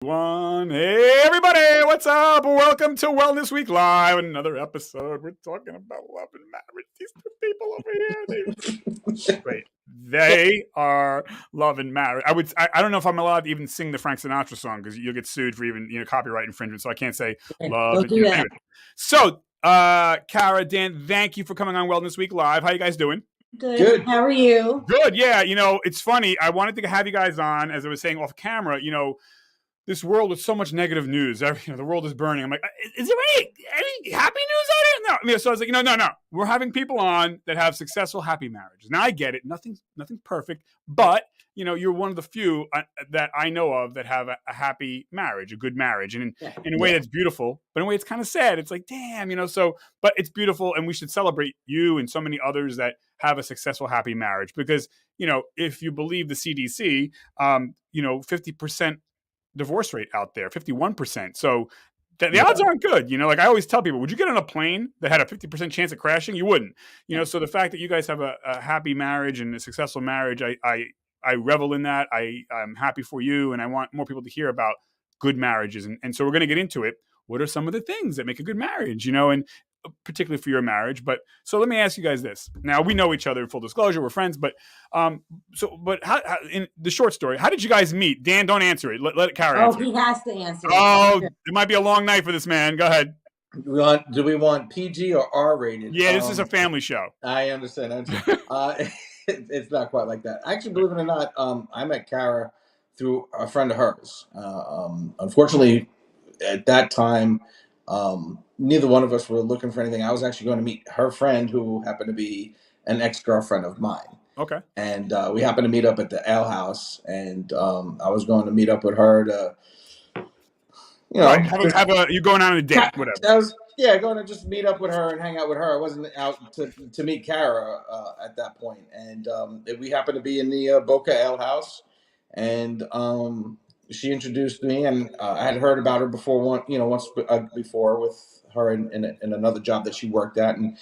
Hey everybody, what's up? Welcome to Wellness Week Live. Another episode. We're talking about love and marriage. These two people over here, they are love and marriage. I don't know if I'm allowed to even sing the Frank Sinatra song because you'll get sued for even copyright infringement. So I can't say love. Don't do that. Anyway. So, Kara, Dan, thank you for coming on Wellness Week Live. How you guys doing? Good. How are you? Good. Yeah. It's funny. I wanted to have you guys on, as I was saying off camera. This world with so much negative news. The world is burning. I'm like, is there any happy news out here? No. So I was like, no. We're having people on that have successful, happy marriages. Now I get it. Nothing's perfect, but you're one of the few that I know of that have a happy marriage, a good marriage, and in a way that's beautiful, but in a way it's kind of sad. It's like, damn, but it's beautiful, and we should celebrate you and so many others that have a successful, happy marriage. Because if you believe the CDC, 50% divorce rate out there, 51%. So the odds aren't good. Like I always tell people, would you get on a plane that had a 50% chance of crashing? You wouldn't. So the fact that you guys have a happy marriage and a successful marriage, I revel in that. I'm happy for you, and I want more people to hear about good marriages. And so we're going to get into it. What are some of the things that make a good marriage? And particularly for your marriage. But so let me ask you guys this. Now we know each other, full disclosure, we're friends, but how in the short story, how did you guys meet? Dan, don't answer it. Let Kara answer. He has to answer. Oh, it might be a long night for this man. Go ahead. Do we want PG or R rated? Yeah, this is a family show. I understand. It's not quite like that. Actually, believe it or not, I met Kara through a friend of hers. Unfortunately, at that time, neither one of us were looking for anything. I was actually going to meet her friend, who happened to be an ex-girlfriend of mine. Okay. And we happened to meet up at the Ale House, and I was going to meet up with her to, you going on a date, whatever. Going to just meet up with her and hang out with her. I wasn't out to meet Kara at that point. And we happened to be in the Boca Ale House, and she introduced me, and I had heard about her before once before with her in another job that she worked at. And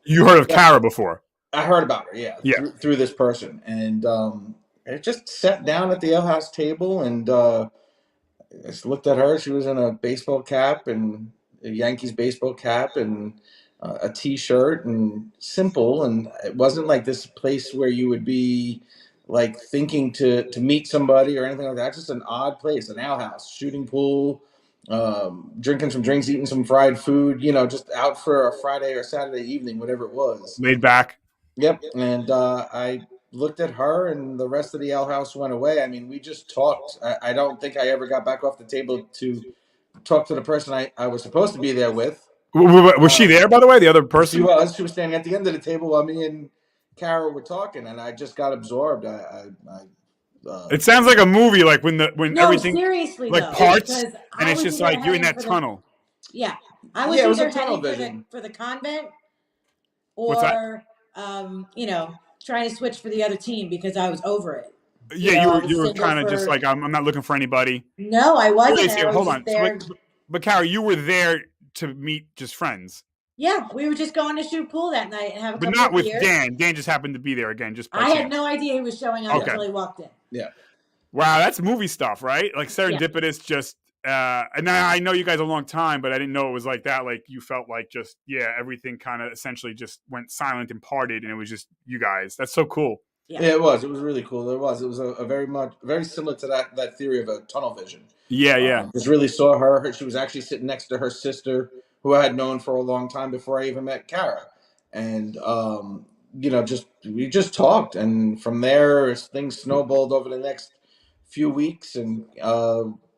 you heard of Kara before? I heard about her, through this person, and I just sat down at the Ale House table and I just looked at her. She was in a baseball cap and a Yankees baseball cap and a T-shirt, and simple. And it wasn't like this place where you would be like thinking to meet somebody or anything like that. Just an odd place, an Ale House, shooting pool, drinking some drinks, eating some fried food, just out for a Friday or Saturday evening, whatever it was. Laid back. Yep. And I looked at her, and the rest of the Ale House went away. I mean, we just talked. I don't think I ever got back off the table to talk to the person I was supposed to be there with. Was she there, by the way, the other person? She was standing at the end of the table while me and Kara were talking, and I just got absorbed. It sounds like a movie, like when everything seriously, like parts, and it's just like you're in that tunnel. I was either heading for the convent, or trying to switch for the other team because I was over it. You were kind of just like, I'm not looking for anybody. No, I wasn't. Hold on. But Kara, you were there to meet just friends. Yeah, we were just going to shoot pool that night and have a couple of beers. But not with Dan. Dan just happened to be there again. I had no idea he was showing up until he walked in. Yeah. Wow, that's movie stuff, right? Like serendipitous, just and I know you guys a long time, but I didn't know it was like that. Like you felt like just everything kind of essentially just went silent and parted, and it was just you guys. That's so cool. Yeah, it was. It was really cool. It was a very similar to that theory of a tunnel vision. Yeah. Just really saw her. She was actually sitting next to her sister, who I had known for a long time before I even met Kara. And we just talked, and from there things snowballed over the next few weeks, and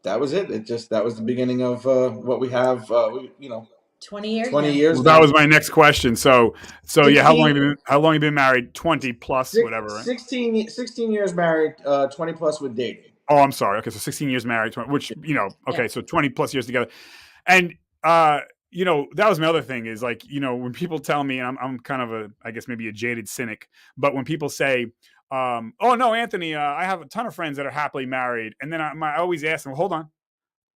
that was it. That was the beginning of what we have. 20 years. 20 years. Well, that was my next question. So yeah, how long have you been married? 20 plus, whatever. Right? 16 years married, 20 plus with dating. Oh, I'm sorry. Okay, so 16 years married, 20, which so 20 plus years together, and that was my other thing is like when people tell me, and I'm kind of I guess maybe a jaded cynic, but when people say, oh no, Anthony, I have a ton of friends that are happily married, and then I always ask them, well, hold on.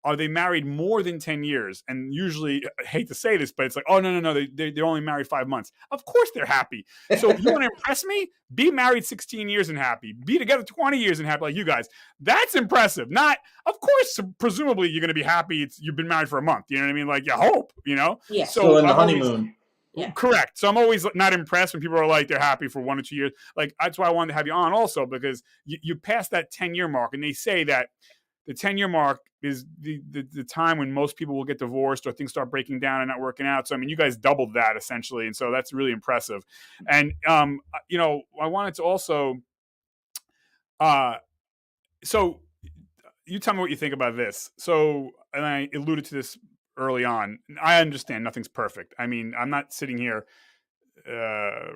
are they married more than 10 years? And usually, I hate to say this, but it's like, oh, no, they're only married 5 months. Of course they're happy. So if you want to impress me, be married 16 years and happy. Be together 20 years and happy like you guys. That's impressive. Not, of course, presumably you're going to be happy. You've been married for a month. You know what I mean? Like, you hope, Yeah. So in the honeymoon. Yeah. Correct. So I'm always not impressed when people are like they're happy for 1 or 2 years. Like that's why I wanted to have you on also, because you passed that 10-year mark, and they say that the 10-year mark is the time when most people will get divorced or things start breaking down and not working out. So I mean, you guys doubled that essentially, and so that's really impressive. And I wanted to also, so you tell me what you think about this. So, and I alluded to this early on. I understand nothing's perfect. I mean, I'm not sitting here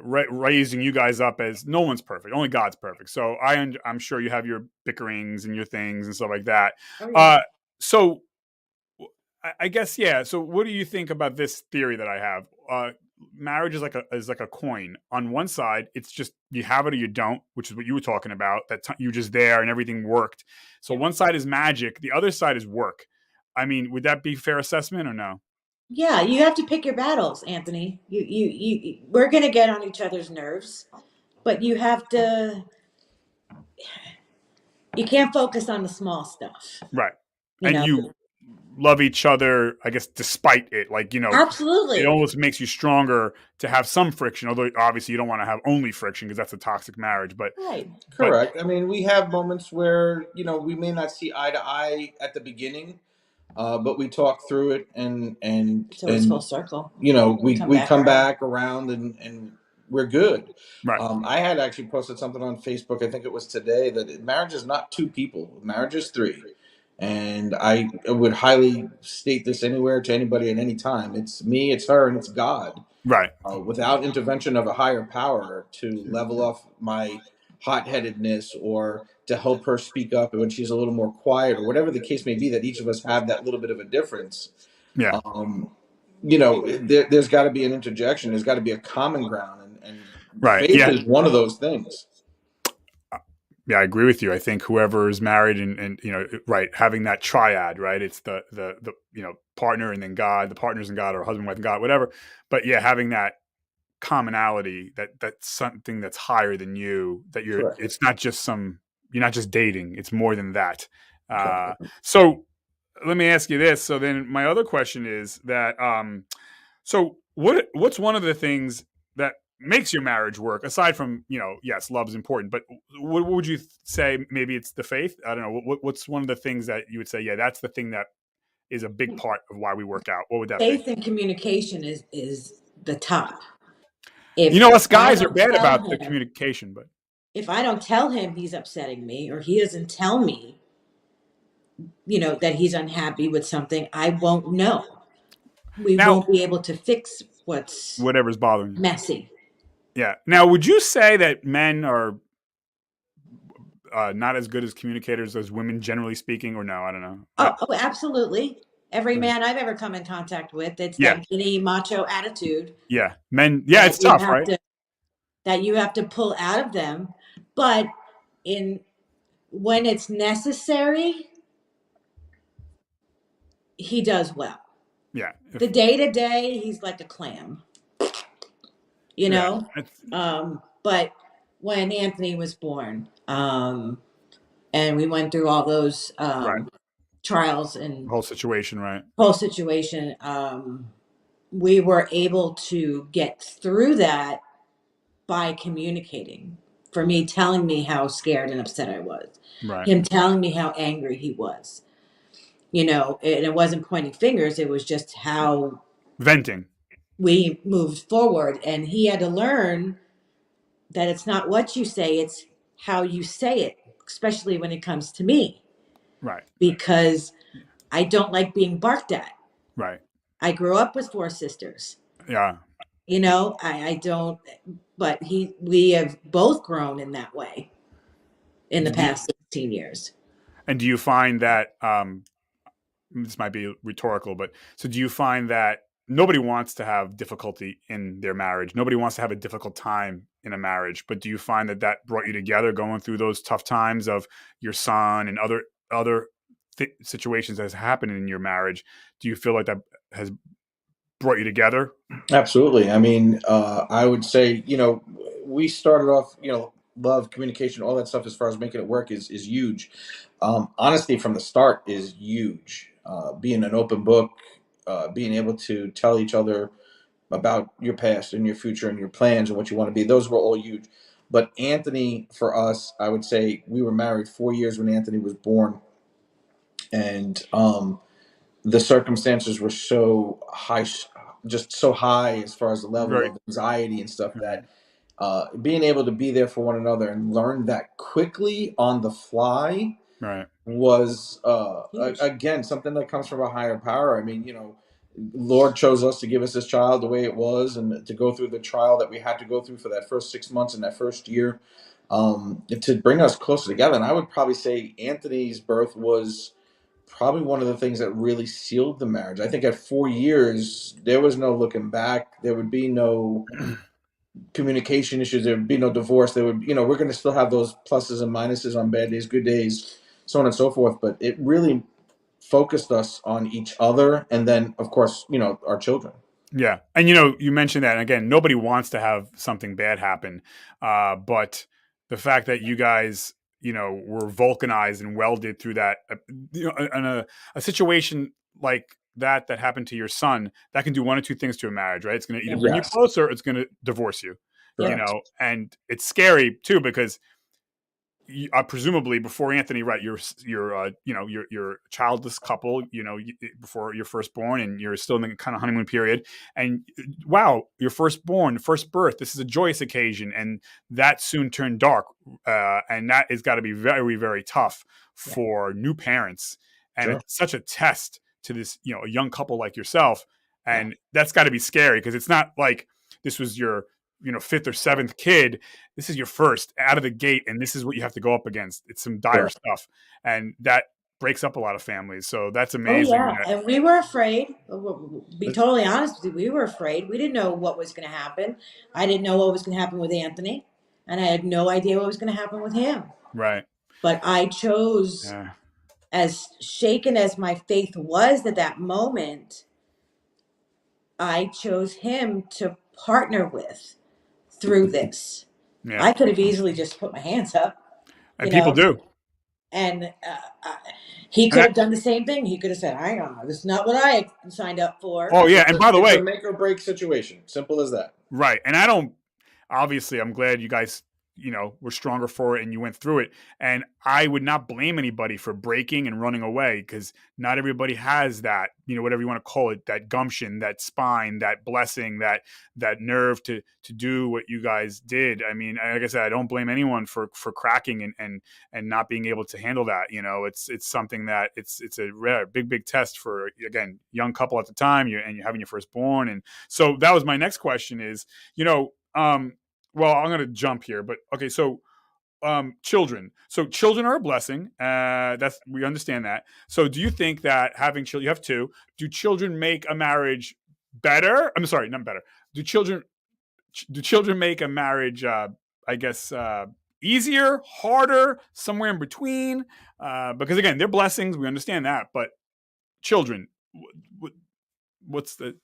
raising you guys up as no one's perfect. Only God's perfect. So I'm sure you have your bickerings and your things and stuff like that. Oh, yeah. So I guess, yeah. So what do you think about this theory that I have? Marriage is like a coin. On one side, it's just you have it or you don't, which is what you were talking about. That you're just there and everything worked. So one side is magic, the other side is work. I mean, would that be a fair assessment or no? Yeah, you have to pick your battles, Anthony. We're gonna get on each other's nerves, but you have to. You can't focus on the small stuff, right? You love each other, I guess, despite it. Like, absolutely, it almost makes you stronger to have some friction. Although obviously you don't want to have only friction because that's a toxic marriage. But right, correct. I mean, we have moments where we may not see eye to eye at the beginning, but we talk through it, and it's always full circle. We come back around and we're good. Right. I had actually posted something on Facebook, I think it was today, that marriage is not two people, marriage is three. And I would highly state this anywhere to anybody at any time. It's me, it's her, and it's God. Right. Without intervention of a higher power to level off my hot-headedness or to help her speak up when she's a little more quiet or whatever the case may be, that each of us have that little bit of a difference. Yeah. There's got to be an interjection. There's got to be a common ground, and right. faith is one of those things. Yeah, I agree with you. I think whoever is married and right, having that triad, right? It's the partner and then God, the partners and God, or husband, wife, and God, whatever. But yeah, having that commonality, that's something that's higher than you, that Correct. It's not just you're not just dating, it's more than that. So let me ask you this. So then my other question is that, so what's one of the things that makes your marriage work, aside from, yes, love is important, but what would you say? Maybe it's the faith. I don't know. What's one of the things that you would say, yeah, that's the thing that is a big part of why we work out? What would that be? Faith and communication is the top. Us guys are bad about the communication, but if I don't tell him he's upsetting me, or he doesn't tell me, that he's unhappy with something, I won't know. We won't be able to fix whatever's bothering you. Messy. Yeah. Now, would you say that men are not as good as communicators as women, generally speaking, or no? I don't know. Oh, absolutely. Every man I've ever come in contact with, it's that giddy macho attitude. Yeah. Men. Yeah, it's tough, right? That you have to pull out of them. But when it's necessary, he does well. Yeah. The day-to-day, he's like a clam. But when Anthony was born, and we went through all those trials and whole situation, right? We were able to get through that by communicating. For me, telling me how scared and upset I was. Right. Him telling me how angry he was. And it wasn't pointing fingers. It was just how venting. We moved forward, and he had to learn that it's not what you say, it's how you say it, especially when it comes to me. Right. Because I don't like being barked at. Right. I grew up with 4 sisters. Yeah. I don't, but we have both grown in that way in the past 16 years. And do you find that, this might be rhetorical, but so do you find that nobody wants to have difficulty in their marriage? Nobody wants to have a difficult time in a marriage, but do you find that brought you together, going through those tough times of your son and other situations that has happened in your marriage, do you feel like that has brought you together? Absolutely. I mean, I would say, we started off, love, communication, all that stuff as far as making it work is huge. Honesty from the start is huge. Being an open book, being able to tell each other about your past and your future and your plans and what you want to be, those were all huge. But Anthony, for us, I would say we were married 4 years when Anthony was born. And the circumstances were so high, just so high as far as the level Very. of anxiety and stuff, that being able to be there for one another and learn that quickly on the fly Right. was Huge. again something that comes from a higher power. I mean, Lord chose us to give us this child the way it was, and to go through the trial that we had to go through for that first 6 months and that first year, to bring us closer together. And I would probably say Anthony's birth was probably one of the things that really sealed the marriage. I think at 4 years, there was no looking back. There would be no communication issues. There would be no divorce. There would, we're going to still have those pluses and minuses on bad days, good days, so on and so forth. But it really focused us on each other, and then, of course, our children. Yeah. And you mentioned that, and again, nobody wants to have something bad happen. But the fact that you guys, were vulcanized and welded through that, in a situation like that happened to your son, that can do one or two things to a marriage, right? It's going to either Yeah. bring you Yes. closer, or it's going to divorce you. Correct. And it's scary too, because presumably before Anthony, right? You're a childless couple, before you're first born, and you're still in the kind of honeymoon period. And wow, your firstborn, first birth. This is a joyous occasion, and that soon turned dark, and that has got to be very, very tough Yeah. for new parents. And Sure. it's such a test to this, a young couple like yourself, and that's got to be scary, because it's not like this was your fifth or seventh kid. This is your first out of the gate, and this is what you have to go up against. It's some dire Correct. stuff, and that breaks up a lot of families. So that's Oh amazing. yeah, and we were afraid. Be totally honest with you, we were afraid. We didn't know what was going to happen. I didn't know what was going to happen with Anthony, and I had no idea what was going to happen with him. Right. But I chose, Yeah. as shaken as my faith was at that moment, I chose him to partner with through this. Yeah. I could have easily just put my hands up, And people do. and he And could have done the same thing. He could have said, "Hang on, this is not what I signed up for." oh yeah. And by the It's a way, make or break situation. Simple as that. right. And I don't, obviously, I'm glad you guys, were stronger for it and you went through it. And I would not blame anybody for breaking and running away, because not everybody has that, whatever you want to call it, that gumption, that spine, that blessing, that nerve to do what you guys did. I mean, like I said, I don't blame anyone for cracking and not being able to handle that. It's something that it's a rare, big test for, again, young couple at the time, and you're having your firstborn. And so that was my next question is, well, I'm going to jump here, but okay. So, children. So children are a blessing. We understand that. So do you think that having children, you have two, do children make a marriage better? I'm sorry, not better. Do children make a marriage, I guess, easier, harder, somewhere in between? Because again, they're blessings. We understand that, but children, what's the,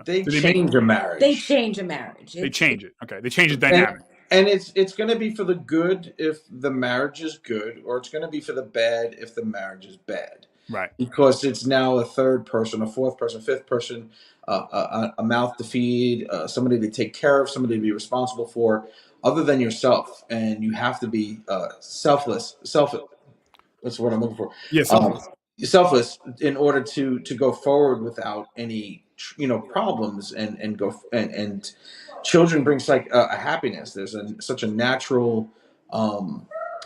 They do they make, change a marriage. They change a marriage. they change it. Okay. They change the and dynamic. and it's going to be for the good if the marriage is good, or it's going to be for the bad if the marriage is bad, Right. because it's now a third person, a fourth person, fifth person, a mouth to feed, somebody to take care of, somebody to be responsible for, other than yourself. And you have to be selfless. That's what I'm looking for. Yeah. Selfless. Selfless in order to go forward without any problems, and go and children brings like a happiness. There's such a natural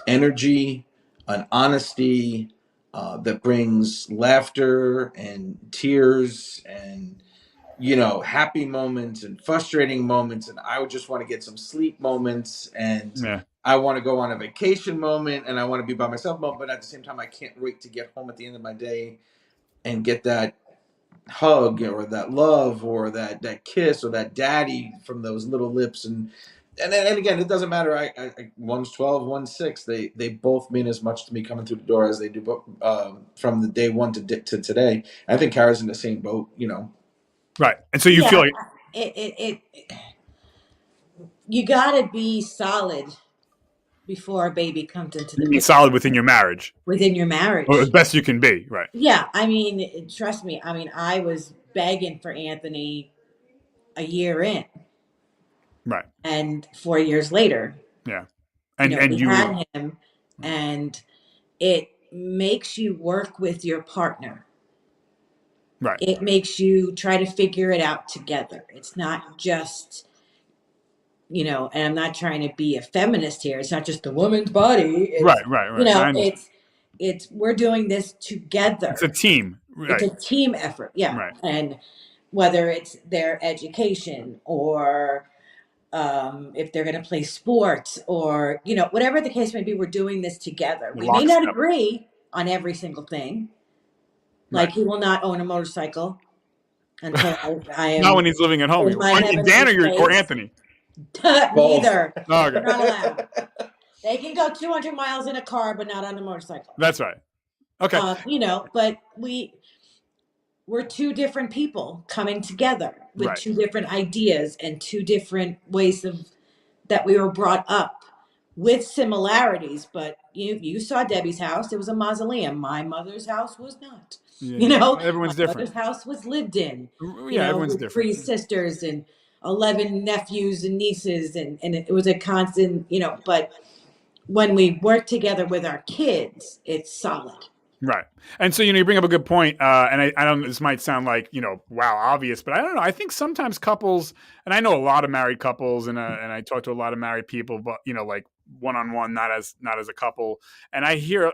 energy, an honesty that brings laughter and tears, and happy moments and frustrating moments, and I would just want to get some sleep moments, and Yeah. I want to go on a vacation moment, and I want to be by myself moment, but at the same time I can't wait to get home at the end of my day and get that hug or that love or that kiss or that daddy from those little lips, and and again, it doesn't matter. One's 12, one's 6. They both mean as much to me coming through the door as they do from the day one to today. I think Kara's in the same boat, you know. Right. And so you feel Yeah, like you gotta be solid before a baby comes into the you be picture solid within your marriage, within your or as marriage. best you can be. Right. Yeah, I mean, trust me. I mean, I was begging for Anthony a year in, Right. and 4 years later, Yeah. And we you were had him, and it makes you work with your partner. right. It makes you try to figure it out together. It's not just, and I'm not trying to be a feminist here. It's not just the woman's body. It's, Right. Right. Right. I understand. it's we're doing this It's a together. team. It's Right. a team effort. Yeah. Right. And whether it's their education or if they're going to play sports or, whatever the case may be, we're doing this together. The We may not lockstep. agree on every single thing. Right. Like he will not own a motorcycle until I Not am when he's living at home. in my And Dan heavenly or place. Anthony. Both. Neither. Oh, They're okay. not allowed. They can go 200 miles in a car, but not on a motorcycle. That's right. Okay. But we're two different people coming together with Right. two different ideas and two different ways of that we were brought up with similarities. But you saw Debbie's house; it was a mausoleum. My mother's house was not. Yeah. My Everyone's different. mother's house was lived in. Yeah. Everyone's With different. 3 sisters and 11 nephews and nieces, and it was a constant. But when we work together with our kids, it's solid. Right. And so, you bring up a good point. And I don't, this might sound like, wow, obvious, but I don't know. I think sometimes couples, and I know a lot of married couples and I talk to a lot of married people, but, like one-on-one, not as a couple. And I hear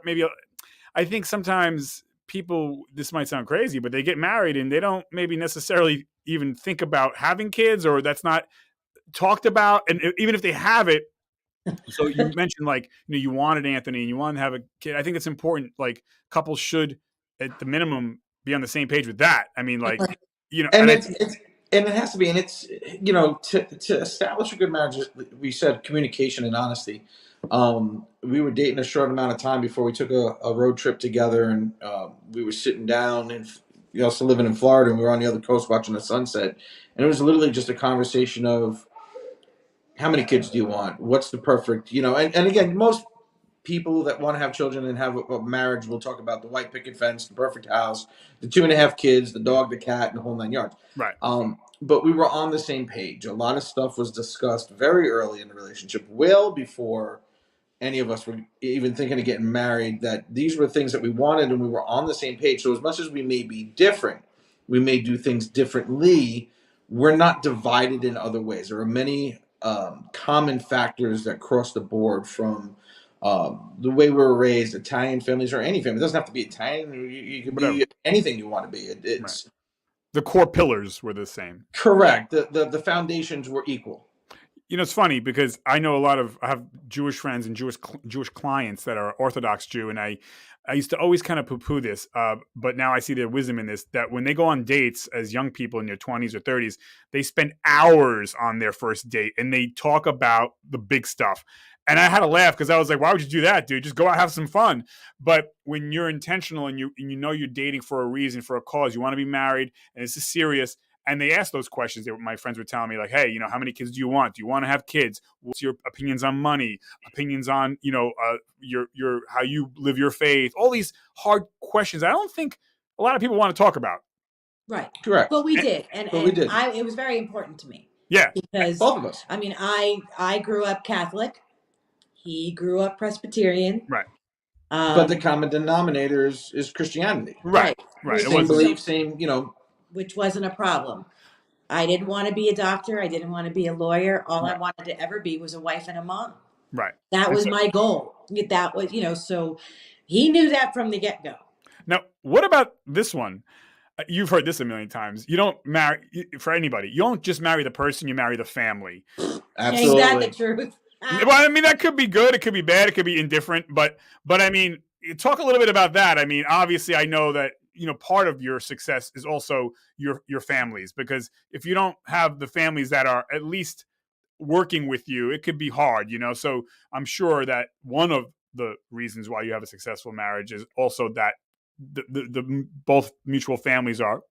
I think sometimes people, this might sound crazy, but they get married and they don't maybe necessarily even think about having kids, or that's not talked about. And even if they have it, so you mentioned you wanted Anthony and you wanted to have a kid. I think it's important. Like couples should, at the minimum, be on the same page with that. I mean, And and it has to be, and it's to establish a good marriage. We said communication and honesty. We were dating a short amount of time before we took a road trip together, and we were sitting down and also living in Florida, and we were on the other coast watching the sunset, and it was literally just a conversation of how many kids do you want? What's the perfect, and again, most people that want to have children and have a marriage will talk about the white picket fence, the perfect house, the 2.5 kids, the dog, the cat, and the whole 9 yards. right, But we were on the same page. A lot of stuff was discussed very early in the relationship, well before any of us were even thinking of getting married, that these were things that we wanted and we were on the same page. So as much as we may be different, we may do things differently, we're not divided in other ways. There are many common factors that cross the board from the way we were raised, Italian families or any family. It doesn't have to be Italian. You can whatever. be anything you want to be. Right. It's The core pillars were the same. correct. The foundations were equal. It's funny because I know I have Jewish friends and Jewish clients that are Orthodox Jew, and I used to always kind of poo-poo this, but now I see their wisdom in this, that when they go on dates as young people in their 20s or 30s, they spend hours on their first date and they talk about the big stuff. And I had to laugh because I was like, why would you do that, dude? Just go out, have some fun. But when you're intentional and you know you're dating for a reason, for a cause, you want to be married, and this is serious, and they asked those questions. My friends were telling me, like, hey, how many kids do you want? Do you want to have kids? What's your opinions on money? Opinions on, your how you live your faith? All these hard questions I don't think a lot of people want to talk about. Right. Correct. But we did. And But we did. it was very important to me. Yeah. Because Both of us. I mean, I grew up Catholic. He grew up Presbyterian. Right. But the common denominator is Christianity. Right. Right. Same belief, same, which wasn't a problem. I didn't want to be a doctor. I didn't want to be a lawyer. All I wanted to ever be was a wife and a mom. Right. That was my goal. That was, so he knew that from the get-go. Now, what about this one? You've heard this a million times. You don't marry, for anybody, you don't just marry the person, you marry the family. Absolutely. Ain't that the truth? Well, I mean, that could be good. It could be bad. It could be indifferent. But I mean, talk a little bit about that. I mean, obviously, I know that, part of your success is also your families, because if you don't have the families that are at least working with you, it could be hard, So I'm sure that one of the reasons why you have a successful marriage is also that the both mutual families are,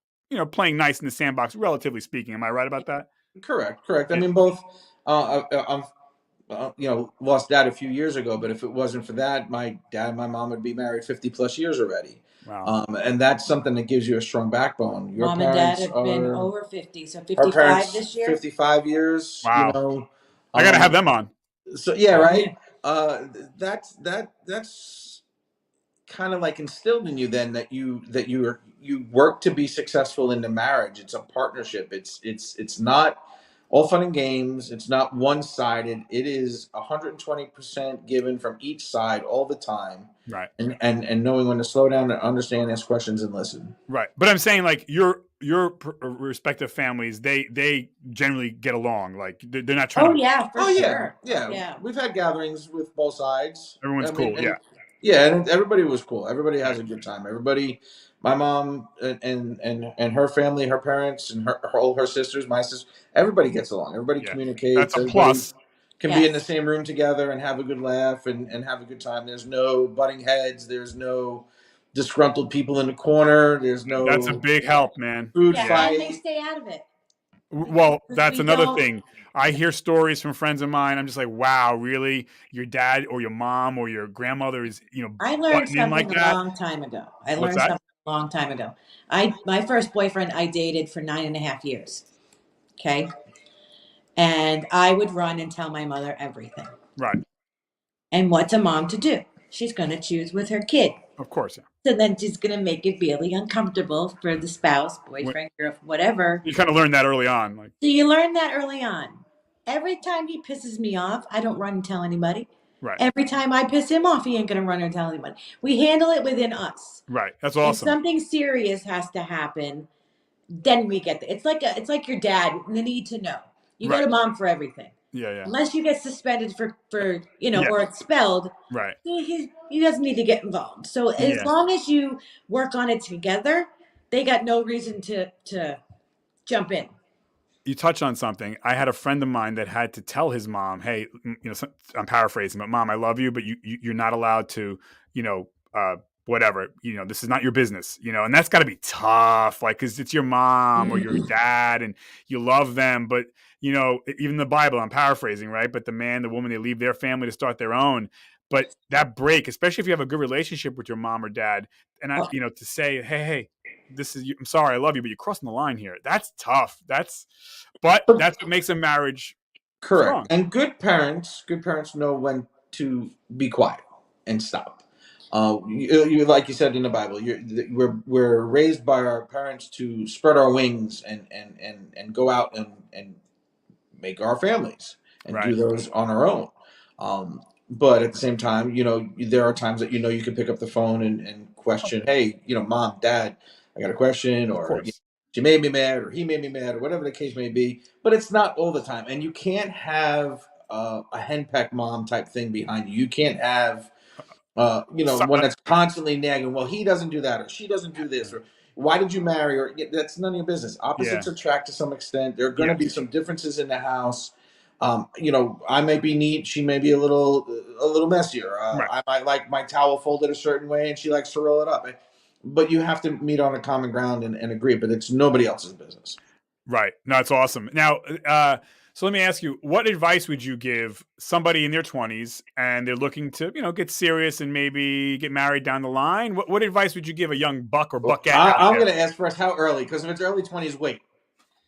playing nice in the sandbox, relatively speaking. Am I right about that? Correct. I Yeah. mean, both. I'm lost dad a few years ago, but if it wasn't for that, my dad and my mom would be married 50 plus years already. Wow. And that's something that gives you a strong backbone. Your Mom and dad parents have been are, over 50, so our 55 parents, this year. 55 years, Wow. I got to have um, them on. so yeah, Oh, right. yeah. That's kind of like instilled in you then that you work to be successful in the marriage. It's a partnership. It's not all fun and games. It's not one-sided. It is 120% given from each side all the time. Right. And knowing when to slow down and understand, ask questions, and listen. Right. But I'm saying, like, your respective families, they generally get along. Like, they're not trying Oh, to. yeah, for Oh yeah, sure. Oh, yeah. yeah. We've had gatherings with both sides. Everyone's I mean, cool. Yeah. and yeah, and everybody was cool. Everybody Yeah. has a good time. Everybody, my mom and her family, her parents, and all her sisters, my sisters. Everybody gets along. Everybody Yeah. That's communicates. a Everybody plus. can be in the Yes. same room together and have a good laugh and have a good time. There's no butting heads. There's no disgruntled people in the corner. There's That's a no big help, man. food Yeah, Yeah. and they fight. stay out of it Well, because that's we another don't. thing. I hear stories from friends of mine. I'm just like, wow, really? Your dad or your mom or your grandmother is, I learned butting in like something a that? long time ago. I What's learned that? something a long time ago. My first boyfriend I dated for 9.5 years. Okay. And I would run and tell my mother everything. Right. And what's a mom to do? She's going to choose with her kid. Of course. Yeah. So then she's going to make it really uncomfortable for the spouse, boyfriend, girlfriend, whatever. You kind of learned that early on. Like, So you learn that early on. Every time he pisses me off, I don't run and tell anybody. right. Every time I piss him off, he ain't going to run or tell anybody. We handle it within us. Right. That's If awesome. something serious has to happen, then we get it's like your dad, the need to know. You go Right. to mom for everything. Yeah. Yeah. Unless you get suspended for Yeah. or expelled, Right. he doesn't need to get involved. So as Yeah. long as you work on it together, they got no reason to jump in. You touch on something. I had a friend of mine that had to tell his mom, "Hey, I'm paraphrasing, but mom, I love you, but you're not allowed to, you know, uh, whatever. This is not your business. And that's got to be tough, like, because it's your mom or your dad, and you love them, but even the Bible, I'm paraphrasing, right? But the man, the woman, they leave their family to start their own. But that break, especially if you have a good relationship with your mom or dad, and Oh, to say, hey, this is, I'm sorry, I love you, but you're crossing the line here. That's tough. But But that's what makes a marriage correct. strong. And good parents know when to be quiet and stop. Like you said in the Bible, we're raised by our parents to spread our wings and go out and make our families and Right. do those on our own. But at the same time, there are times that you can pick up the phone and question, hey, mom, dad, I got a question, Of or course. she made me mad, or he made me mad, or whatever the case may be. But it's not all the time, and you can't have a henpeck mom type thing behind you. You can't have So, one that's constantly nagging. Well, he doesn't do that, or she doesn't do this, or why did you marry? Or that's none of your business. yeah. Opposites attract to some extent. There are going to be Yes. some differences in the house. I may be neat. She may be a little messier. Right. I might like my towel folded a certain way, and she likes to roll it up. But you have to meet on a common ground and agree. But it's nobody else's business. Right. No, it's awesome. Now, so let me ask you, what advice would you give somebody in their 20s and they're looking to, get serious and maybe get married down the line? What advice would you give a young buck or Well, buckette out I'm there? going to ask first how early, because if it's early 20s, wait.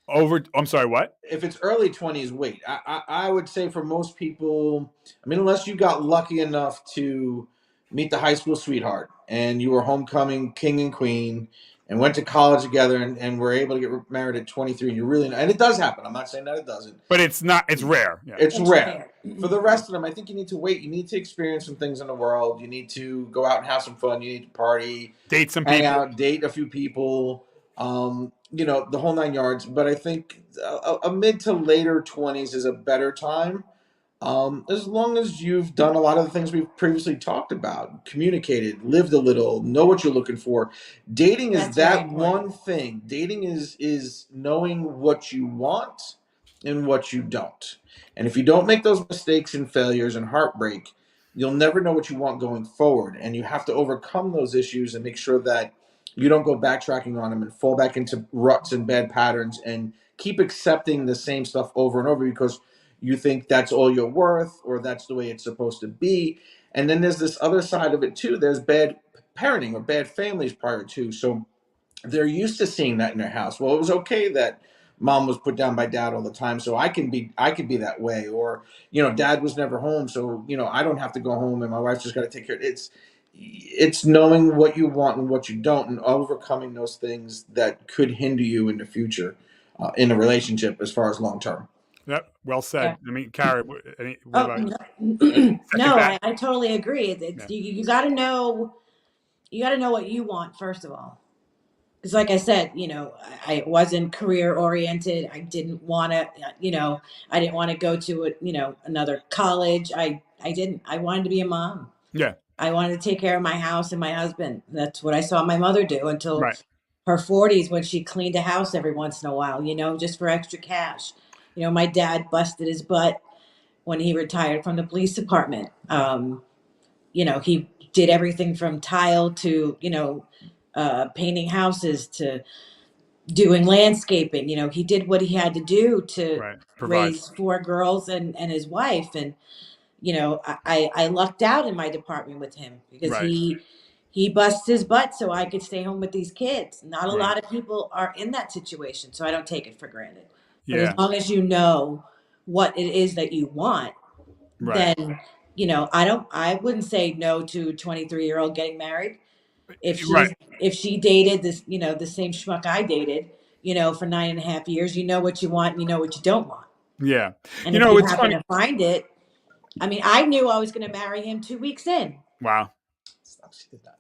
I'm sorry, what? If it's early 20s, wait. I would say for most people, I mean, unless you got lucky enough to meet the high school sweetheart and you were homecoming king and queen and went to college together and were able to get married at 23, and and it does happen. I'm not saying that it doesn't. But it's rare. Yeah. It's it's rare. rare. For the rest of them, I think you need to wait. You need to experience some things in the world. You need to go out and have some fun. You need to party, Date some hang people. out, date a few people, the whole nine yards. But I think a mid to later 20s is a better time. As long as you've done a lot of the things we've previously talked about, communicated, lived a little, know what you're looking for. Dating is That's very that important. one thing. Dating is knowing what you want and what you don't. And if you don't make those mistakes and failures and heartbreak, you'll never know what you want going forward. And you have to overcome those issues and make sure that you don't go backtracking on them and fall back into ruts and bad patterns and keep accepting the same stuff over and over because you think that's all you're worth or that's the way it's supposed to be. And then there's this other side of it too. There's bad parenting or bad families prior to. So they're used to seeing that in their house. Well, it was okay that mom was put down by dad all the time, so I could be that way. Or dad was never home, so I don't have to go home, and my wife's just got to take care. It's knowing what you want and what you don't, and overcoming those things that could hinder you in the future in a relationship as far as long term. Yep, well said. Yeah. I mean, Kara, what Oh about no, second no, that? I totally agree. Yeah, You got to know, you got to know what you want first of all. Because like I said, I wasn't career oriented. I didn't want to, I didn't want to go to another college. I didn't. I wanted to be a mom. yeah, I wanted to take care of my house and my husband. That's what I saw my mother do until right, her 40s when she cleaned a house every once in a while, just for extra cash. My dad busted his butt when he retired from the police department. He did everything from tile to, painting houses to doing landscaping. He did what he had to do to right. Provide. raise four girls and his wife. And, I lucked out in my department with him because Right, he busts his butt so I could stay home with these kids. Not a right. lot of people are in that situation, so I don't take it for granted. But as Yeah, long as you know what it is that you want, right, then I wouldn't say no to a 23-year-old getting married right. if she dated this, the same schmuck I dated, for 9.5 years. You know what you want, you know what you don't want. Yeah, And if you it's happen funny. to find it, I mean, I knew I was going to marry him 2 weeks in, Wow, Stop, she did that.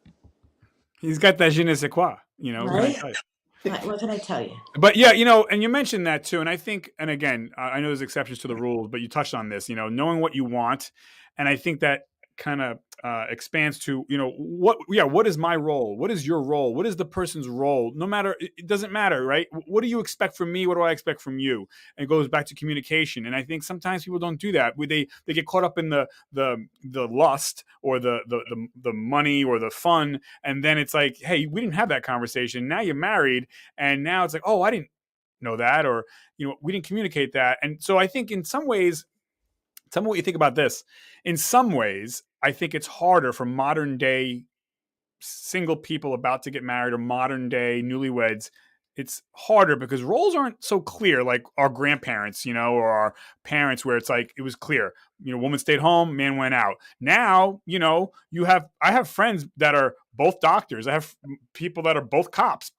he's got that je ne sais quoi. What can I right? tell you? What can I tell you? But yeah, and you mentioned that too, and I think, and again, I know there's exceptions to the rules, but you touched on this. Knowing what you want, and I think that kind of expands to what is my role? What is your role? What is the person's role? No matter, it doesn't matter, right? What do you expect from me? What do I expect from you? And it goes back to communication. And I think sometimes people don't do that. They get caught up in the lust or the money or the fun, and then it's like, hey, we didn't have that conversation. Now you're married, and now it's like, oh, I didn't know that, or we didn't communicate that. And so I think in some ways, tell me what you think about this. In some ways, I think it's harder for modern day single people about to get married or modern day newlyweds. It's harder because roles aren't so clear like our grandparents, or our parents, where it's like it was clear. Woman stayed home, man went out. Now, I have friends that are both doctors. I have people that are both cops,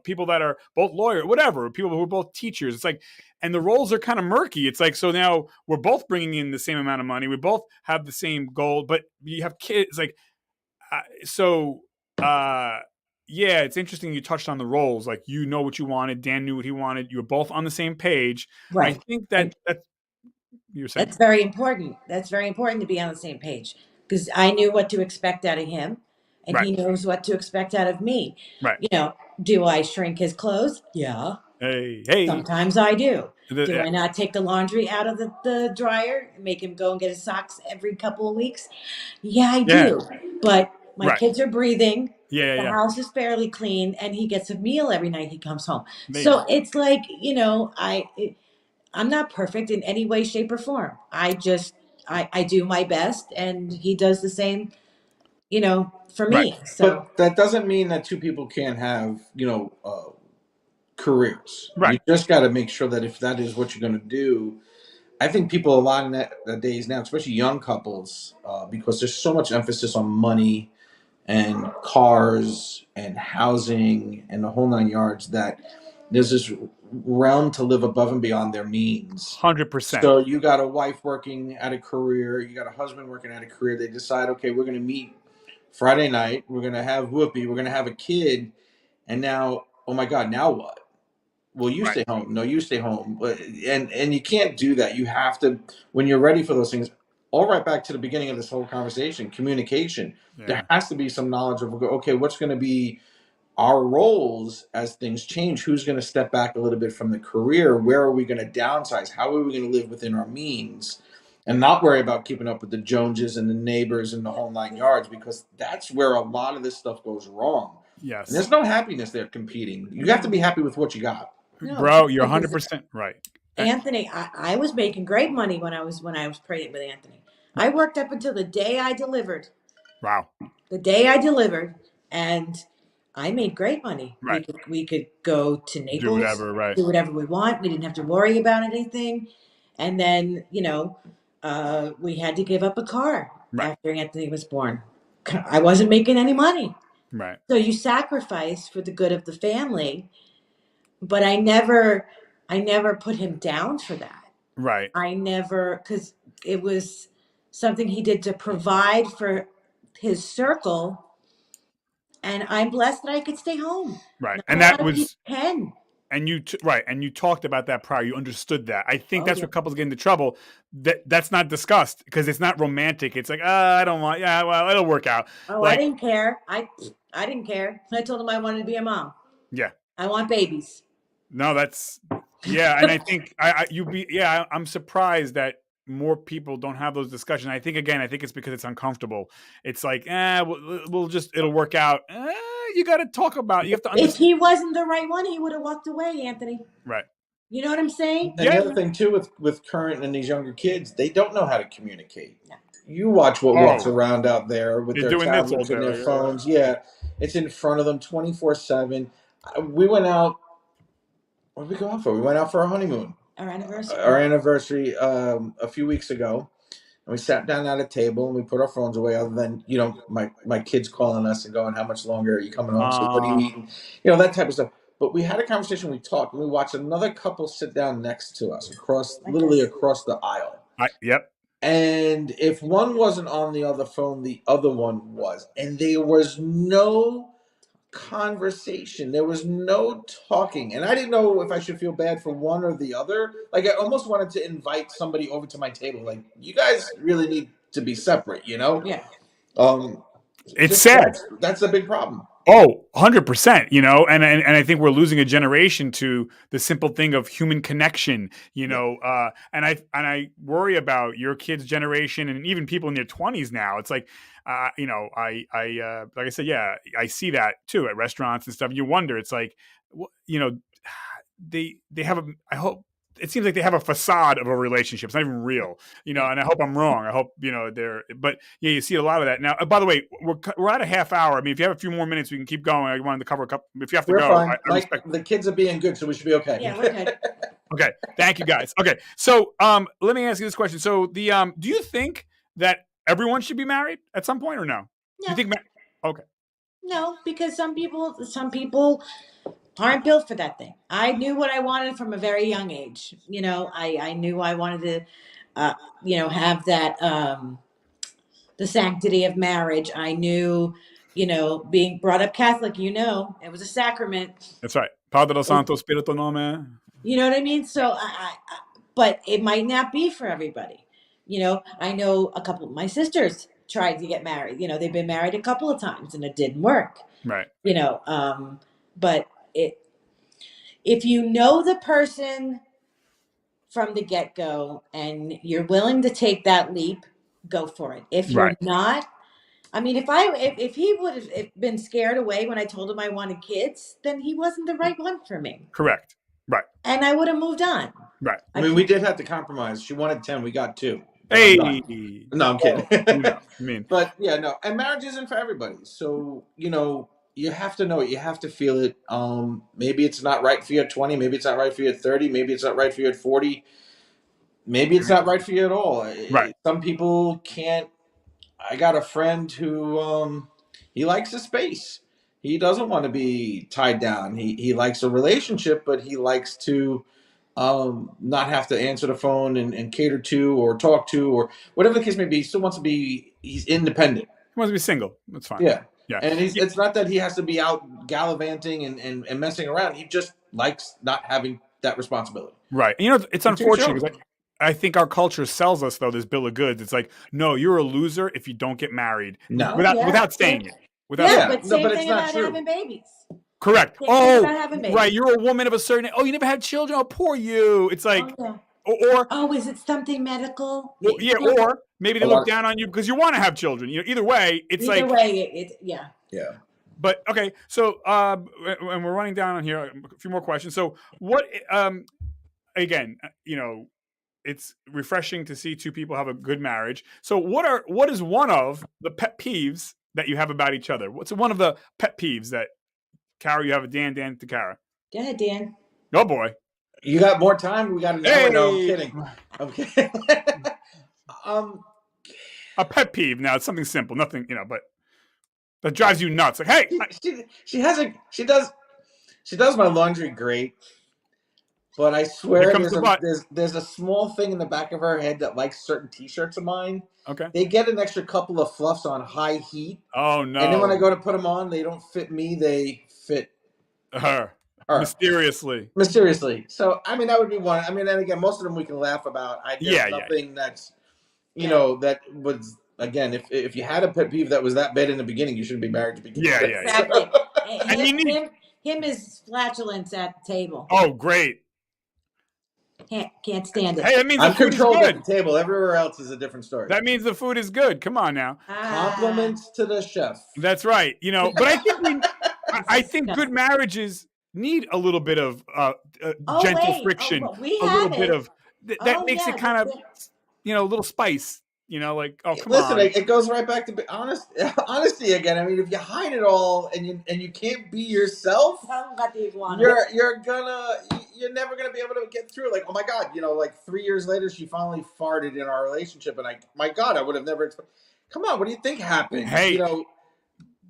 people that are both lawyers, whatever, people who are both teachers. It's like, and the roles are kind of murky. It's like, so now we're both bringing in the same amount of money. We both have the same goal, but you have kids. Like, so yeah, it's interesting you touched on the roles. Like, what you wanted, Dan knew what he wanted, you were both on the same page. I Right. think And that you're saying. that's very important. That's very important to be on the same page because I knew what to expect out of him and Right, he knows what to expect out of me. right. Do I shrink his clothes? Yeah. Hey. Sometimes I do. Do Yeah, I not take the laundry out of the dryer and make him go and get his socks every couple of weeks? Yeah, I yeah, do. But my right. kids are breathing. Yeah, The yeah. house is fairly clean, and he gets a meal every night he comes home. There you go. So it's like, I'm not perfect in any way, shape, or form. I do my best, and he does the same, for Right, me. So But that doesn't mean that two people can't have, careers. right. You just got to make sure that if that is what you're going to do, I think people a lot in the days now, especially young couples, because there's so much emphasis on money and cars and housing and the whole nine yards that there's this realm to live above and beyond their means. 100%. So you got a wife working at a career, you got a husband working at a career. They decide, okay, we're going to meet Friday night, we're going to have whoopee, we're going to have a kid, and now, oh my God, now what? Well, you Right. stay home. No, you stay home. And you can't do that. You have to, when you're ready for those things. All right, back to the beginning of this whole conversation, communication. There Yeah. has to be some knowledge of, okay, what's going to be our roles as things change, who's going to step back a little bit from the career? Where are we going to downsize? How are we going to live within our means and not worry about keeping up with the Joneses and the neighbors and the whole 9 yards? Because that's where a lot of this stuff goes wrong. Yes. And there's no happiness there competing. You have to be happy with what you got. No, Bro, you're because 100% right. Anthony, I was making great money when I was pregnant with Anthony. I worked up until the day I delivered. Wow. The day I delivered, and I made great money. Right. We could go to Naples, Do whatever, right. do whatever we want. We didn't have to worry about anything. And then, we had to give up a car Right. after Anthony was born. I wasn't making any money. Right. So you sacrifice for the good of the family, but I never put him down for that. Right. I never, because it was something he did to provide for his circle, and I'm blessed that I could stay home. Right. Not And a that lot of was people can. and you right, and you talked about that prior. You understood that. I think Oh, that's yeah. where couples get into trouble. That's not discussed because it's not romantic. It's like, I don't want. Yeah, well, it'll work out. Oh, Like, I didn't care. I didn't care. I told him I wanted to be a mom. yeah, I want babies. no, that's yeah, and I think I'm surprised that more people don't have those discussions. I think it's because it's uncomfortable. It's like, we'll just it'll work out. You got to talk about. You have to If understand. he wasn't the right one, he would have walked away, Anthony. Right. You know what I'm saying? And the other thing too with current and these younger kids, they don't know how to communicate. No. You watch what Oh. walks around out there with They're their doing this all tablets and day, their yeah. phones. Yeah, it's in front of them 24/7. We went out. What did we go out for? We went out for our honeymoon, Our anniversary. our anniversary a few weeks ago. And we sat down at a table and we put our phones away. Other than my kids calling us and going, "How much longer are you coming home? So what are you eating?" That type of stuff. But we had a conversation. We talked, and we watched another couple sit down next to us, literally across the aisle. Yep. And if one wasn't on the other phone, the other one was, and there was no conversation. There was no talking, and I didn't know if I should feel bad for one or the other. Like I almost wanted to invite somebody over to my table. Like, you guys really need to be separate, Yeah. It's sad. That's a big problem. Oh, 100%, and I think we're losing a generation to the simple thing of human connection, and I worry about your kids' generation and even people in their 20s now. It's like, like I said, yeah, I see that too at restaurants and stuff. You wonder, it's like, they have I hope it seems like they have a facade of a relationship. It's not even real, and I hope I'm wrong. I hope, but yeah, you see a lot of that. Now, by the way, we're at a half hour. I mean, if you have a few more minutes, we can keep going. I wanted to cover a couple. If you have to We're go, fine. I respect. The kids are being good, so we should be okay. Yeah, we're good. Okay. Thank you, guys. Okay. So, let me ask you this question. So do you think that everyone should be married at some point or no? No. Do you think, okay. No, because some people aren't built for that thing. I knew what I wanted from a very young age. I knew I wanted to, have that, the sanctity of marriage. I knew, being brought up Catholic, it was a sacrament. That's right. Padre Santo Spirito Nome. You know what I mean? So but it might not be for everybody. I know a couple of my sisters tried to get married. They've been married a couple of times and it didn't work. Right. But if you know the person from the get-go and you're willing to take that leap, go for it. If you're not, I mean, if he would have been scared away when I told him I wanted kids, then he wasn't the right one for me. Correct. Right. And I would have moved on. Right. I mean, we did have to compromise. She wanted 10, we got 2. Hey. No, I'm kidding. But yeah, no. And marriage isn't for everybody. So, you have to know it. You have to feel it. Maybe it's not right for you at 20. Maybe it's not right for you at 30. Maybe it's not right for you at 40. Maybe it's not right for you at all. Right. Some people can't. I got a friend who he likes his space. He doesn't want to be tied down. He likes a relationship, but he likes to not have to answer the phone and cater to or talk to or whatever the case may be. He still wants to be. He's independent. He wants to be single. That's fine. Yeah. Yeah. And it's not that he has to be out gallivanting and messing around. He just likes not having that responsibility. Right. It's unfortunate because I think our culture sells us, though, this bill of goods. It's like, no, you're a loser if you don't get married. No. Without saying it. But same thing about having babies. Correct. Can't think about Oh, having babies. right. You're a woman of a certain. Oh, you never had children. Oh, poor you. It's like, Oh, yeah. or Oh, is it something medical? yeah, No, or maybe they look down on you because you want to have children. Either way, it's either like. way, it's yeah. Yeah. But okay, so and we're running down on here a few more questions. So what? Again, it's refreshing to see two people have a good marriage. So what is one of the pet peeves that you have about each other? What's one of the pet peeves that Kara you have a Dan to Kara? Go ahead, Dan. Oh boy. You got more time? We got an hour. No, I'm kidding. I'm kidding. A pet peeve. Now it's something simple, nothing, but that drives you nuts. Like, hey, she does my laundry great, but I swear there's a small thing in the back of her head that likes certain T-shirts of mine. Okay. They get an extra couple of fluffs on high heat. Oh no! And then when I go to put them on, they don't fit me. They fit her. Mysteriously. So I mean, that would be one. I mean, and again, most of them we can laugh about. There's nothing that's that was. Again, if you had a pet peeve that was that bad in the beginning, you shouldn't be married to begin with. Yeah. Exactly. And him is flatulence at the table. Oh, great. Can't stand it. Hey, that means I'm the food controlled is good. At the table. Everywhere else is a different story. That means the food is good. Come on now. Compliments to the chef. That's right. But I think good marriages need a little bit of gentle friction. A little bit of that makes it kind of a little spice. Like, oh, come on. Listen, it goes right back to honesty again. I mean, if you hide it all and you can't be yourself, you're never gonna be able to get through. Like, oh my God, like 3 years later, she finally farted in our relationship, and my God, I would have never expected. Come on, what do you think happened? Hey,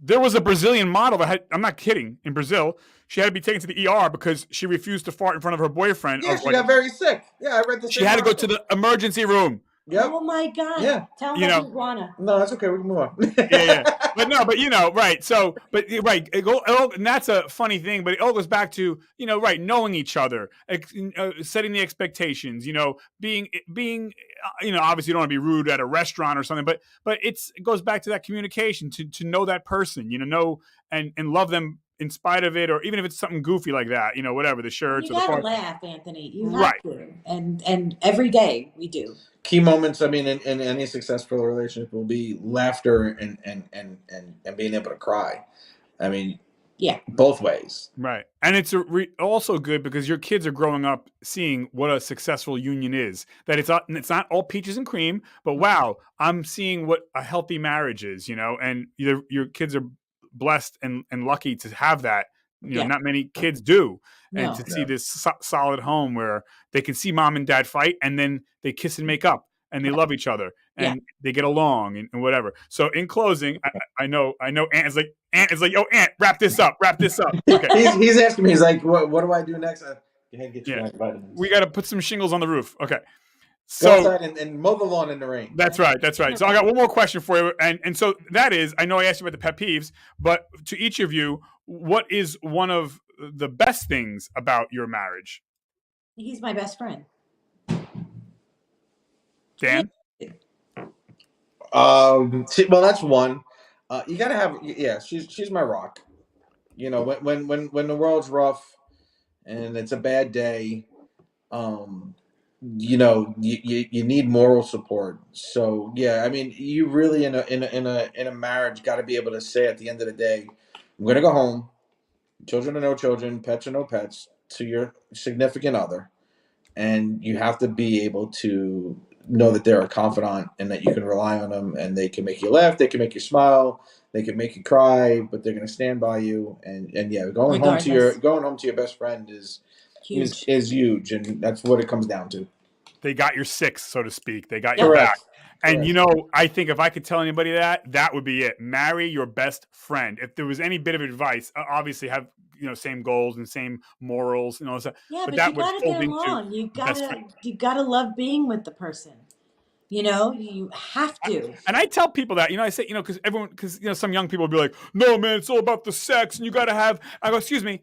there was a Brazilian model that I'm not kidding. In Brazil, she had to be taken to the ER because she refused to fart in front of her boyfriend. Yeah, she got very sick. Yeah, I read this. She had to go to the emergency room. Yep. Oh my God! Yeah, tell him about iguana. No, that's okay. We can move on. yeah, but right. So, right, and that's a funny thing. But it all goes back to right, knowing each other, setting the expectations. Being obviously you don't want to be rude at a restaurant or something, but it goes back to that communication to know that person, know and love them in spite of it, or even if it's something goofy like that, whatever, the shirts. You gotta laugh, Anthony. You have to, and every day we do. Key moments, I mean, in any successful relationship will be laughter and being able to cry. I mean, both ways. Right. And it's also good because your kids are growing up seeing what a successful union is. That it's not all peaches and cream, but wow, I'm seeing what a healthy marriage is, and your kids are blessed and lucky to have that. Not many kids do. And to see this solid home where they can see mom and dad fight and then they kiss and make up and they love each other and they get along and whatever. So in closing, I know Aunt is like, yo, Aunt, wrap this up. Okay. he's asking me, he's like, what do I do next? Get you we got to put some shingles on the roof. Okay. So go outside and mow the lawn in the rain. That's right. So I got one more question for you. And so that is, I know I asked you about the pet peeves, but to each of you, what is one of the best things about your marriage? He's my best friend. Dan? Well, that's one. You gotta have, she's my rock. When the world's rough and it's a bad day, you need moral support. So I mean, you really in a marriage got to be able to say at the end of the day, I'm gonna go home, children or no children, pets or no pets, to your significant other, and you have to be able to know that they're a confidant and that you can rely on them, and they can make you laugh, they can make you smile, they can make you cry, but they're going to stand by you. And going home to your best friend is huge, and that's what it comes down to. They got your six, so to speak. They got your back. And I think if I could tell anybody that would be it. Marry your best friend. If there was any bit of advice, obviously have same goals and same morals and all that. Yeah, but that you gotta get along. You gotta love being with the person. You have to. And I tell people that, I say, because some young people will be like, no, man, it's all about the sex and you got to have. I go, excuse me,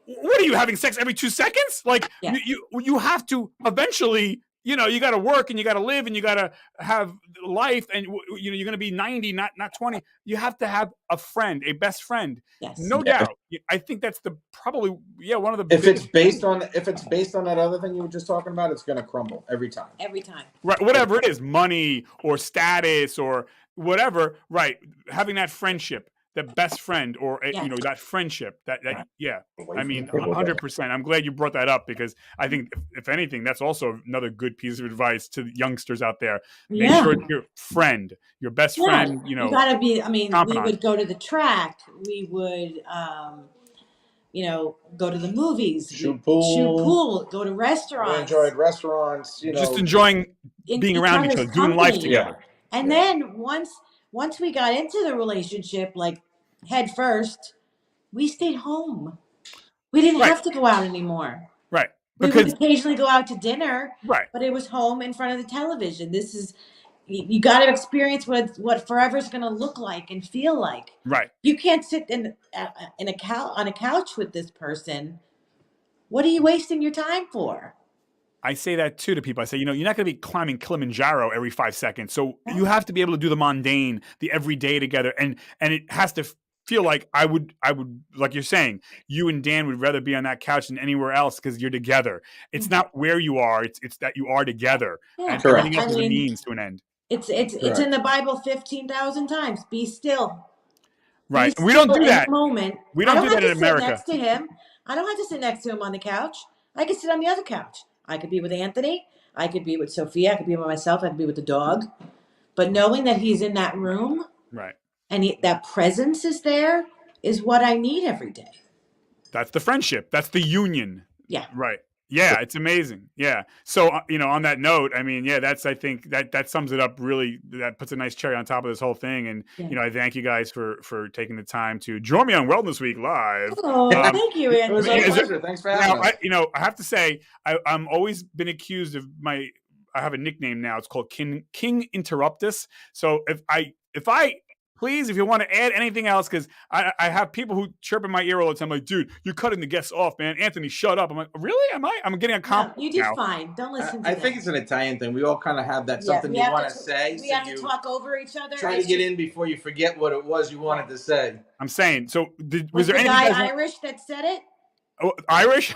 what are you having sex every 2 seconds? Like you have to eventually you know, you got to work and you got to live and you got to have life, and you know, you're going to be 90, not 20. You have to have a friend, a best friend. Yes. No doubt. I think that's probably one of the If biggest it's based on that other thing you were just talking about, it's going to crumble every time. Every time. Right, whatever it is, money or status or whatever, right? Having that friendship, that best friend, or you know, that friendship, that yeah. I mean, 100%. I'm glad you brought that up, because I think if anything, that's also another good piece of advice to the youngsters out there. Make sure it's your friend, your best friend. You know, you gotta be. I mean, we confidant. would go to the track. We would, you know, go to the movies, shoot pool, go to restaurants. We enjoyed restaurants. You know, just enjoying being around each other, doing life together. And then once we got into the relationship, like head first, we stayed home. We didn't have to go out anymore. Right. We would occasionally go out to dinner. Right. But it was home in front of the television. This is, you got to experience what forever's going to look like and feel like. Right. You can't sit on a couch with this person. What are you wasting your time for? I say that too to people. I say, you know, you're not going to be climbing Kilimanjaro every 5 seconds. So you have to be able to do the mundane, the everyday together. And it has to feel like I would, like you're saying, you and Dan would rather be on that couch than anywhere else, because you're together. It's not where you are. It's that you are together. Yeah. And everything else is a means to an end. It's in the Bible 15,000 times. Be still. Right. We don't do that. Moment. We don't do that in America. Next to him. I don't have to sit next to him on the couch. I can sit on the other couch. I could be with Anthony. I could be with Sophia. I could be with myself. I could be with the dog. But knowing that he's in that room, right, and that presence is there, is what I need every day. That's the friendship. That's the union. Yeah. Right. Yeah, it's amazing. Yeah. So, you know, on that note, I mean, yeah, I think that sums it up really. That puts a nice cherry on top of this whole thing. And, you know, I thank you guys for taking the time to join me on Wellness Week Live. Oh, thank you, Anthony. It was a pleasure. Thanks for having us. I have to say, I'm always been accused of I have a nickname now. It's called King Interruptus. So if please, if you want to add anything else, because I have people who chirp in my ear all the time, like, dude, you're cutting the guests off, man. Anthony, shut up. I'm like, really? Am I? I'm getting a compliment. No, you did fine. Don't listen to I think it's an Italian thing. We all kind of have that something you want to say. We have to talk over each other. Try to get in before you forget what it was you wanted to say. I'm saying, so was there the anything guy Irish that said it? Oh, Irish?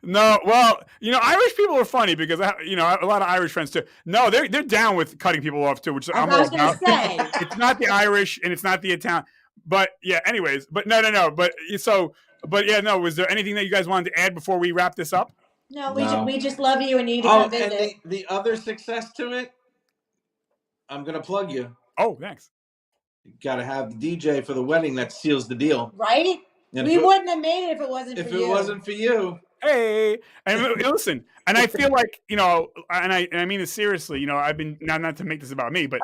No, well, you know, Irish people are funny, because I have a lot of Irish friends too. No, they're down with cutting people off too, which I'm all about. It's not the Irish and it's not the Italian, but yeah. Anyways, but no. But yeah, no. Was there anything that you guys wanted to add before we wrap this up? No, we just love you and you need to come visit. And the other success to it, I'm gonna plug you. Oh, thanks. You got to have the DJ for the wedding that seals the deal, right? And we wouldn't have made it if it wasn't for you. If it wasn't for you. Hey, and listen, and I feel like, you know, and I mean this seriously, you know, I've been, not to make this about me, but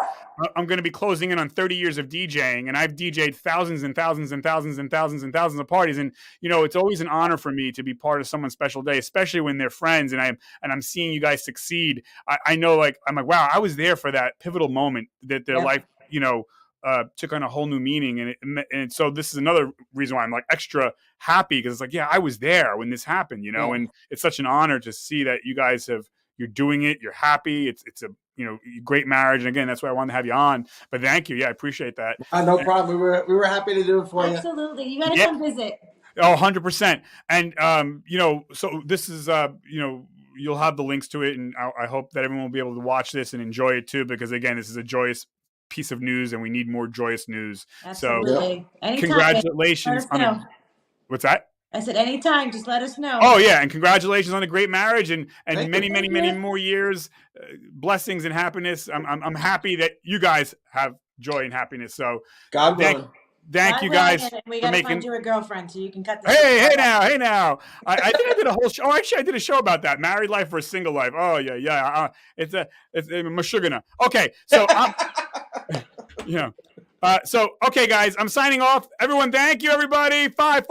I'm going to be closing in on 30 years of DJing, and I've DJed thousands and thousands and thousands and thousands and thousands of parties. And, you know, it's always an honor for me to be part of someone's special day, especially when they're friends and I'm seeing you guys succeed. I know, like, I'm like, wow, I was there for that pivotal moment that their life, you know, took on a whole new meaning. And so this is another reason why I'm like extra happy, because it's like, yeah, I was there when this happened, you know, and it's such an honor to see that you guys you're doing it. You're happy. It's a, you know, great marriage. And again, that's why I wanted to have you on, but thank you. Yeah, I appreciate that. No problem. We were happy to do it for you. Absolutely. You got to come visit. Oh, 100%. And, you know, so this is, you know, you'll have the links to it, and I hope that everyone will be able to watch this and enjoy it too, because again, this is a joyous piece of news and we need more joyous news. Absolutely. So congratulations on what's that? I said anytime, just let us know. Oh yeah, and congratulations on a great marriage and many more years, blessings and happiness. I'm happy that you guys have joy and happiness. So God willing. Thank you guys. We got to find you a girlfine so you can cut this. Hey now. I think I did a whole show. Oh, actually, I did a show about that. Married life versus single life. Oh yeah. It's Mashugana. Okay, so you know. So okay, guys, I'm signing off. Everyone, thank you, everybody. 5, 4.